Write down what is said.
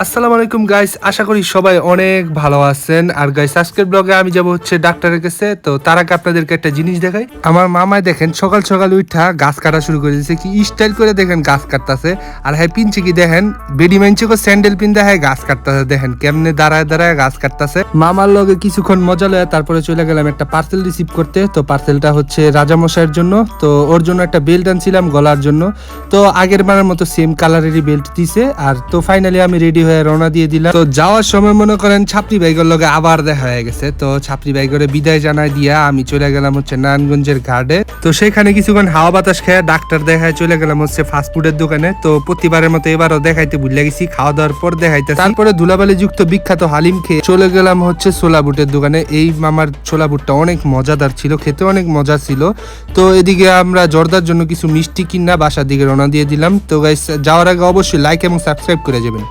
আসসালামু আলাইকুম গাইস, আশা করি সবাই অনেক ভালো আছেন। আর গাইস আজকের ব্লগে আমি যাব হচ্ছে ডাক্তারের কাছে। তো তার আগে আপনাদেরকে একটা জিনিস দেখাই। আমার মামায় দেখেন সকাল সকাল উঠা গাছ কাটা শুরু করে দিয়েছে, কি স্টাইল করে দেখেন গাছ কাটতেছে। আর হ্যাঁ পিনছে কি দেখেন, বেডি মাইনছে স্যান্ডেল পিন দেখায় গাছ কাটতেছে, দেখেন কেমনে দাঁড়ায় দাঁড়ায় গাছ কাটতেছে। মামার লগে কিছুক্ষণ মজা লয়ে তারপরে চলে গেলাম একটা পার্সেল রিসিভ করতে। তো পার্সেলটা হচ্ছে রাজামশাইয়ের জন্য। তো ওর জন্য একটা বেল্ট আনছিলাম গলার জন্য। তো আগের বারের মতো সেম কালারেরই বেল্ট দিছে। আর তো ফাইনালি আমি রেডি হয়ে রওনা দিয়ে দিলাম। তো যাওয়ার সময় মনে করেন ছাপরি বাইকের লগে আবার দেখা হয়ে গেছে। তো ছাপরি বাইকের বিদায় জানাই দিয়া আমি চলে গেলাম হচ্ছে নারায়ণগঞ্জের ঘাটে। তো সেখানে কিছুক্ষণ হাওয়া বাতাস খেয়ে ডাক্তার দেখায় চলে গেলাম হচ্ছে ফাস্টফুডের দোকানে। তো প্রতিবারের মতো এবারও দেখাইতে ভুলে গেছি, খাওয়া দাওয়ার পর দেখাইতে। তারপরে ধুলাবালি যুক্ত বিখ্যাত হালিম খেয়ে চলে গেলাম হচ্ছে ছোলা বুটের দোকানে। এই মামার ছোলা বুটটা অনেক মজাদার ছিল, খেতে অনেক মজা ছিল। তো এদিকে আমরা জর্দার জন্য কিছু মিষ্টি কিনা বাসার দিকে রওনা দিয়ে দিলাম। তো গাইস যাওয়ার আগে অবশ্যই লাইক এবং সাবস্ক্রাইব করে যাবেন।